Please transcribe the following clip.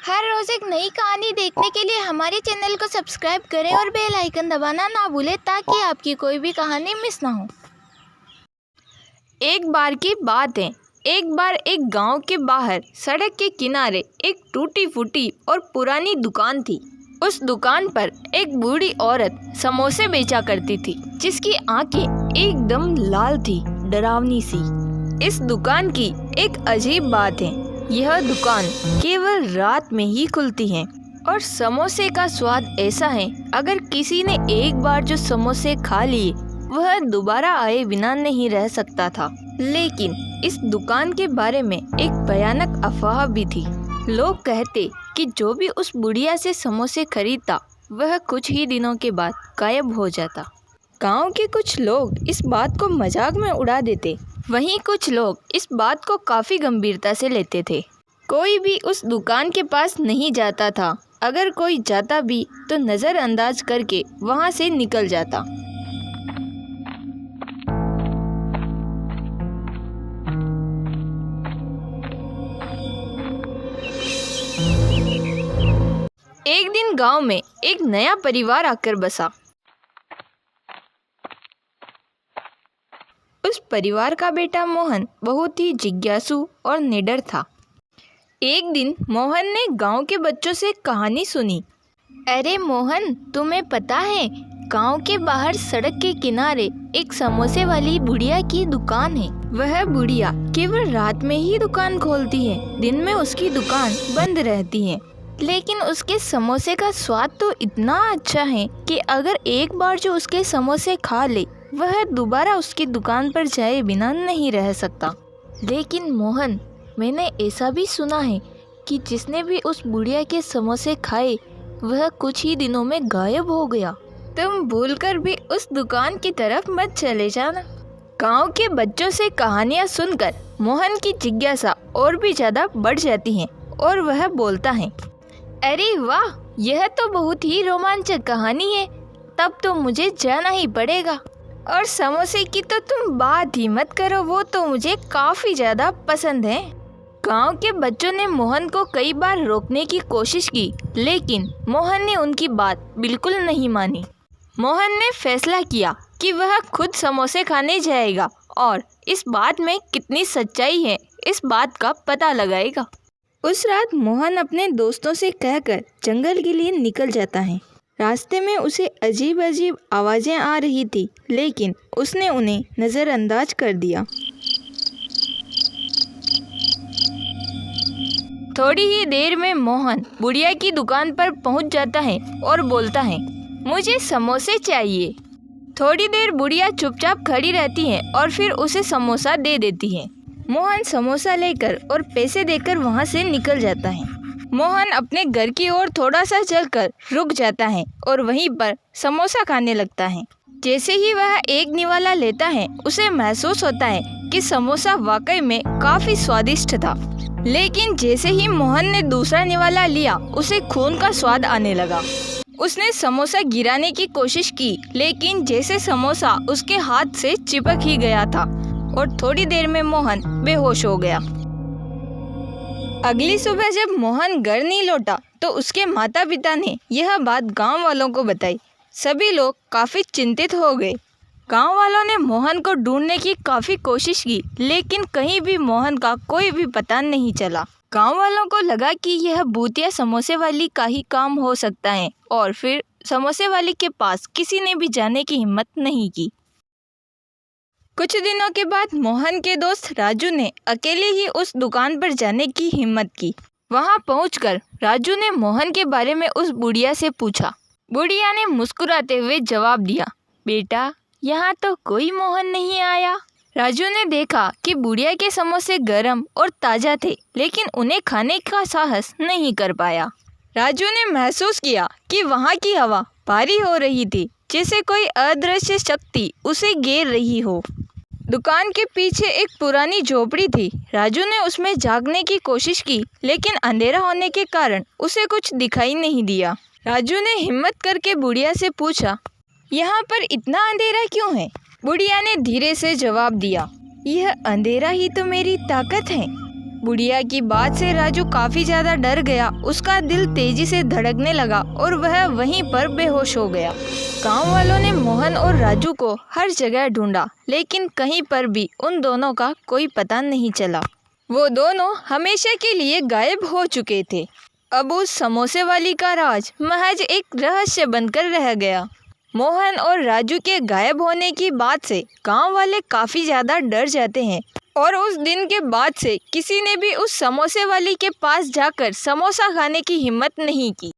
हर रोज एक नई कहानी देखने के लिए हमारे चैनल को सब्सक्राइब करें और बेल आइकन दबाना ना भूलें ताकि आपकी कोई भी कहानी मिस ना हो। एक बार की बात है। एक बार एक गांव के बाहर सड़क के किनारे एक टूटी फूटी और पुरानी दुकान थी। उस दुकान पर एक बूढ़ी औरत समोसे बेचा करती थी, जिसकी आंखें एकदम लाल थी, डरावनी सी। इस दुकान की एक अजीब बात है, यह दुकान केवल रात में ही खुलती है और समोसे का स्वाद ऐसा है, अगर किसी ने एक बार जो समोसे खा लिए वह दोबारा आए बिना नहीं रह सकता था। लेकिन इस दुकान के बारे में एक भयानक अफवाह भी थी। लोग कहते कि जो भी उस बुढ़िया से समोसे खरीदता वह कुछ ही दिनों के बाद गायब हो जाता। गांव के कुछ लोग इस बात को मजाक में उड़ा देते, वहीं कुछ लोग इस बात को काफ़ी गंभीरता से लेते थे। कोई भी उस दुकान के पास नहीं जाता था, अगर कोई जाता भी तो नज़रअंदाज करके वहां से निकल जाता। एक दिन गांव में एक नया परिवार आकर बसा। उस परिवार का बेटा मोहन बहुत ही जिज्ञासु और निडर था। एक दिन मोहन ने गांव के बच्चों से कहानी सुनी। अरे मोहन, तुम्हें पता है गांव के बाहर सड़क के किनारे एक समोसे वाली बुढ़िया की दुकान है। वह बुढ़िया केवल रात में ही दुकान खोलती है, दिन में उसकी दुकान बंद रहती है। लेकिन उसके समोसे का स्वाद तो इतना अच्छा है कि अगर एक बार जो उसके समोसे खा ले वह दोबारा उसकी दुकान पर जाए बिना नहीं रह सकता। लेकिन मोहन, मैंने ऐसा भी सुना है कि जिसने भी उस बुढ़िया के समोसे खाए वह कुछ ही दिनों में गायब हो गया। तुम भूलकर भी उस दुकान की तरफ मत चले जाना। गांव के बच्चों से कहानियां सुनकर मोहन की जिज्ञासा और भी ज़्यादा बढ़ जाती है और वह बोलता है, अरे वाह, यह तो बहुत ही रोमांचक कहानी है, तब तो मुझे जाना ही पड़ेगा। और समोसे की तो तुम बात ही मत करो, वो तो मुझे काफ़ी ज़्यादा पसंद है। गांव के बच्चों ने मोहन को कई बार रोकने की कोशिश की, लेकिन मोहन ने उनकी बात बिल्कुल नहीं मानी। मोहन ने फैसला किया कि वह खुद समोसे खाने जाएगा और इस बात में कितनी सच्चाई है इस बात का पता लगाएगा। उस रात मोहन अपने दोस्तों से कहकर जंगल के लिए निकल जाता है। रास्ते में उसे अजीब अजीब आवाज़ें आ रही थी, लेकिन उसने उन्हें नज़रअंदाज कर दिया। थोड़ी ही देर में मोहन बुढ़िया की दुकान पर पहुंच जाता है और बोलता है, मुझे समोसे चाहिए। थोड़ी देर बुढ़िया चुपचाप खड़ी रहती है और फिर उसे समोसा दे देती है। मोहन समोसा लेकर और पैसे देकर वहां से निकल जाता है। मोहन अपने घर की ओर थोड़ा सा चलकर रुक जाता है और वहीं पर समोसा खाने लगता है। जैसे ही वह एक निवाला लेता है उसे महसूस होता है कि समोसा वाकई में काफ़ी स्वादिष्ट था। लेकिन जैसे ही मोहन ने दूसरा निवाला लिया उसे खून का स्वाद आने लगा। उसने समोसा गिराने की कोशिश की, लेकिन जैसे समोसा उसके हाथ से चिपक ही गया था और थोड़ी देर में मोहन बेहोश हो गया। अगली सुबह जब मोहन घर नहीं लौटा तो उसके माता पिता ने यह बात गांव वालों को बताई। सभी लोग काफ़ी चिंतित हो गए। गांव वालों ने मोहन को ढूंढने की काफ़ी कोशिश की, लेकिन कहीं भी मोहन का कोई भी पता नहीं चला। गांव वालों को लगा कि यह भूतिया समोसे वाली का ही काम हो सकता है और फिर समोसे वाली के पास किसी ने भी जाने की हिम्मत नहीं की। कुछ दिनों के बाद मोहन के दोस्त राजू ने अकेले ही उस दुकान पर जाने की हिम्मत की। वहां पहुंचकर राजू ने मोहन के बारे में उस बुढ़िया से पूछा। बुढ़िया ने मुस्कुराते हुए जवाब दिया, बेटा, यहाँ तो कोई मोहन नहीं आया। राजू ने देखा कि बुढ़िया के समोसे गर्म और ताज़ा थे, लेकिन उन्हें खाने का साहस नहीं कर पाया। राजू ने महसूस किया कि वहाँ की हवा भारी हो रही थी, जैसे कोई अदृश्य शक्ति उसे घेर रही हो। दुकान के पीछे एक पुरानी झोपड़ी थी। राजू ने उसमें झांकने की कोशिश की, लेकिन अंधेरा होने के कारण उसे कुछ दिखाई नहीं दिया। राजू ने हिम्मत करके बुढ़िया से पूछा, यहाँ पर इतना अंधेरा क्यों है? बुढ़िया ने धीरे से जवाब दिया, यह अंधेरा ही तो मेरी ताकत है। बुढ़िया की बात से राजू काफी ज्यादा डर गया। उसका दिल तेजी से धड़कने लगा और वह वहीं पर बेहोश हो गया। गांव वालों ने मोहन और राजू को हर जगह ढूंढा, लेकिन कहीं पर भी उन दोनों का कोई पता नहीं चला। वो दोनों हमेशा के लिए गायब हो चुके थे। अब उस समोसे वाली का राज महज एक रहस्य बनकर रह गया। मोहन और राजू के गायब होने की बात से गांव वाले काफी ज्यादा डर जाते हैं और उस दिन के बाद से किसी ने भी उस समोसे वाली के पास जाकर समोसा खाने की हिम्मत नहीं की।